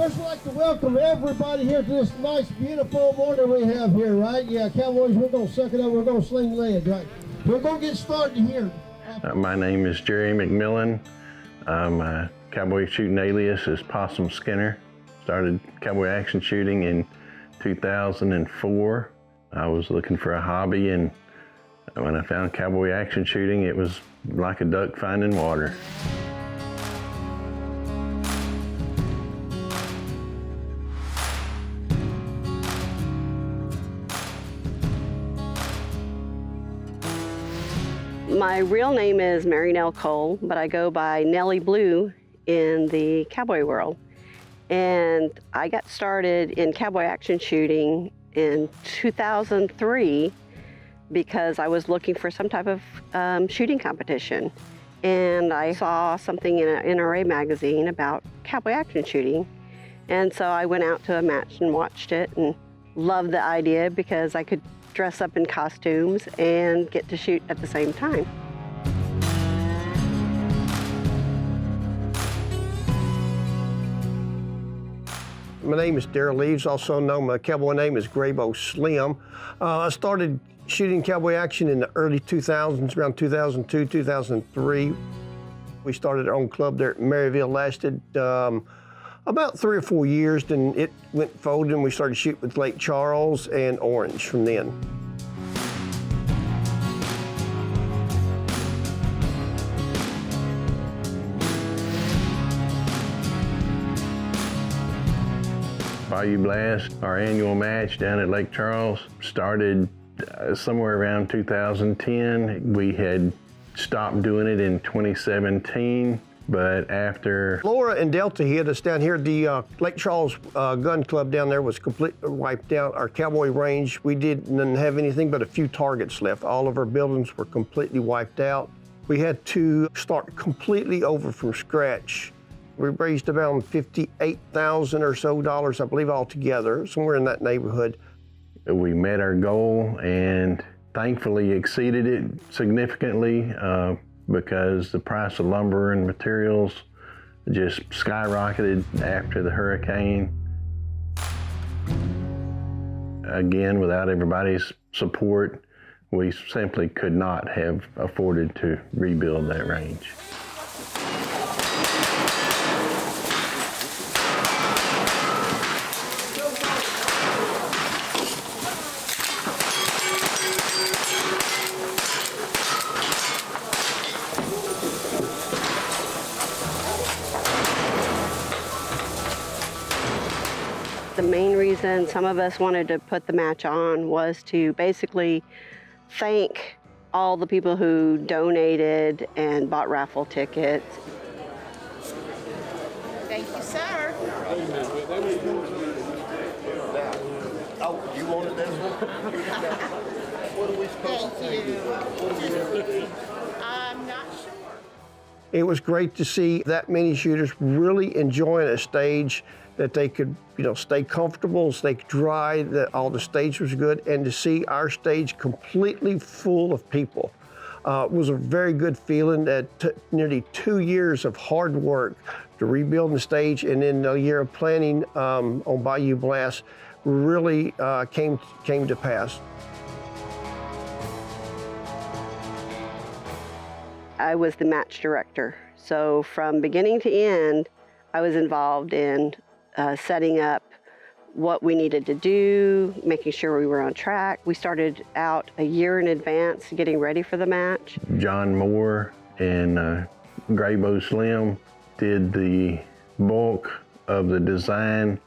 First, I'd like to welcome everybody here to this nice, beautiful morning we have here, right? Yeah, Cowboys, we're going to suck it up. We're going to sling lead, right? We're going to get started here. My name is Jerry McMillan. My cowboy shooting alias is Possum Skinner. Started cowboy action shooting in 2004. I was looking for a hobby, and when I found cowboy action shooting, it was like a duck finding water. My real name is Mary Nell Cole, but I go by Nellie Blue in the cowboy world. And I got started in cowboy action shooting in 2003 because I was looking for some type of shooting competition. And I saw something in an NRA magazine about cowboy action shooting. And so I went out to a match and watched it and loved the idea because I could dress up in costumes and get to shoot at the same time. My name is Darrell Leaves, also known, my cowboy name is Graybo Slim. I started shooting cowboy action in the early 2000s, around 2002, 2003. We started our own club there at Maryville, lasted about 3 or 4 years, then it went folded and we started shooting with Lake Charles and Orange from then. Bayou Blast, our annual match down at Lake Charles, started somewhere around 2010. We had stopped doing it in 2017. But after Laura and Delta hit us down here, the Lake Charles gun club down there was completely wiped out. Our cowboy range, we didn't have anything but a few targets left. All of our buildings were completely wiped out. We had to start completely over from scratch. We raised about $58,000 or so, I believe, altogether, somewhere in that neighborhood. We met our goal and thankfully exceeded it significantly. Because the price of lumber and materials just skyrocketed after the hurricane. Again, without everybody's support, we simply could not have afforded to rebuild that range. The main reason some of us wanted to put the match on was to basically thank all the people who donated and bought raffle tickets. Thank you, sir. Oh, you wanted this one? What are we supposed Thank you. I'm not sure. It was great to see that many shooters really enjoying a stage that they could, stay comfortable, stay dry, that all the stage was good, and to see our stage completely full of people was a very good feeling. That took nearly 2 years of hard work to rebuild the stage, and then a year of planning on Bayou Blast really came to pass. I was the match director, so from beginning to end, I was involved in setting up what we needed to do, making sure we were on track. We started out a year in advance getting ready for the match. John Moore and Graybo Slim did the bulk of the design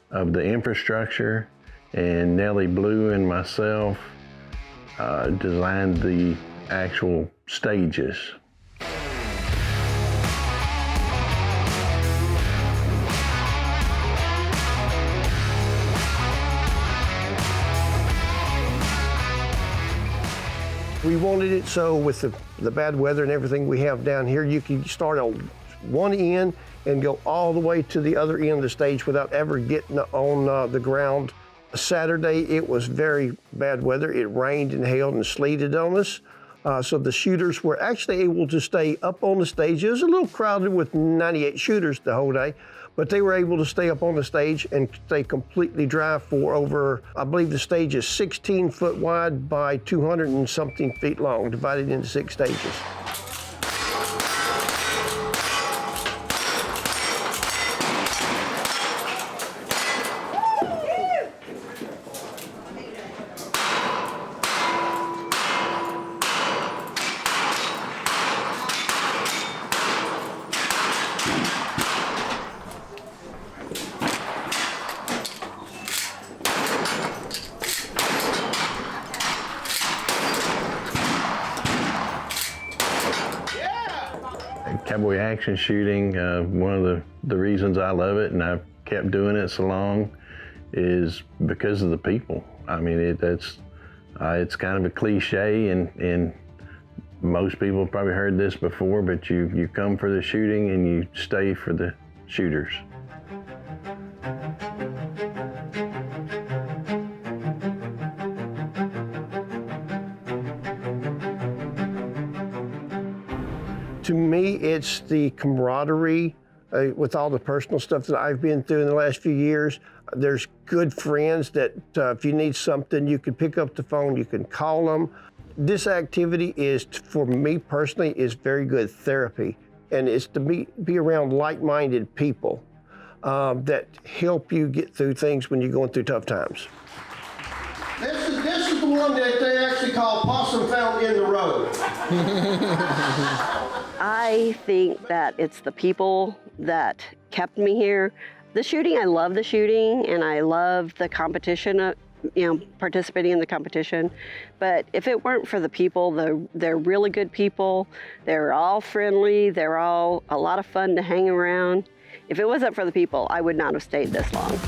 of the infrastructure, and Nellie Blue and myself designed the actual stages. We wanted it so with the bad weather and everything we have down here, you can start on one end and go all the way to the other end of the stage without ever getting on the ground. Saturday, it was very bad weather. It rained and hailed and sleeted on us. So the shooters were actually able to stay up on the stage. It was a little crowded with 98 shooters the whole day, but they were able to stay up on the stage and stay completely dry for over, I believe the stage is 16 foot wide by 200 and something feet long, divided into 6 stages. Cowboy action shooting, one of the reasons I love it and I've kept doing it so long is because of the people. I mean, it's kind of a cliche and most people have probably heard this before, but you come for the shooting and you stay for the shooters. To me, it's the camaraderie with all the personal stuff that I've been through in the last few years. There's good friends that if you need something, you can pick up the phone, you can call them. This activity is, for me personally, is very good therapy. And it's to be around like-minded people that help you get through things when you're going through tough times. This is the one that they actually call possum found in the road. I think that it's the people that kept me here. The shooting, I love the shooting and I love the competition, participating in the competition. But if it weren't for the people, they're really good people. They're all friendly. They're all a lot of fun to hang around. If it wasn't for the people, I would not have stayed this long.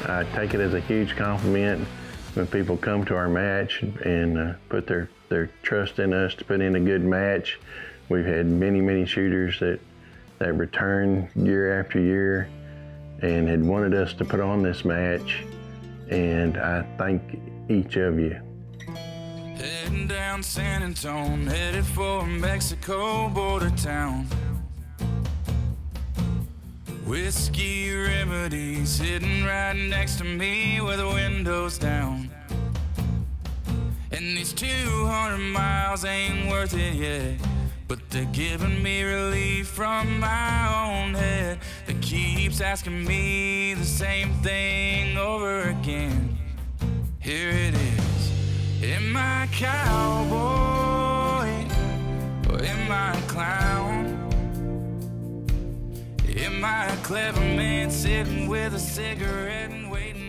I take it as a huge compliment when people come to our match and put their trust in us to put in a good match. We've had many shooters that return year after year and had wanted us to put on this match, and I thank each of you. Heading down San Antonio, headed for Mexico border town. Whiskey remedies sitting right next to me with the windows down. And these 200 miles ain't worth it yet, but they're giving me relief from my own head that keeps asking me the same thing over again. Here it is. Am I a cowboy or am I a clown? Am I a clever man sitting with a cigarette and waiting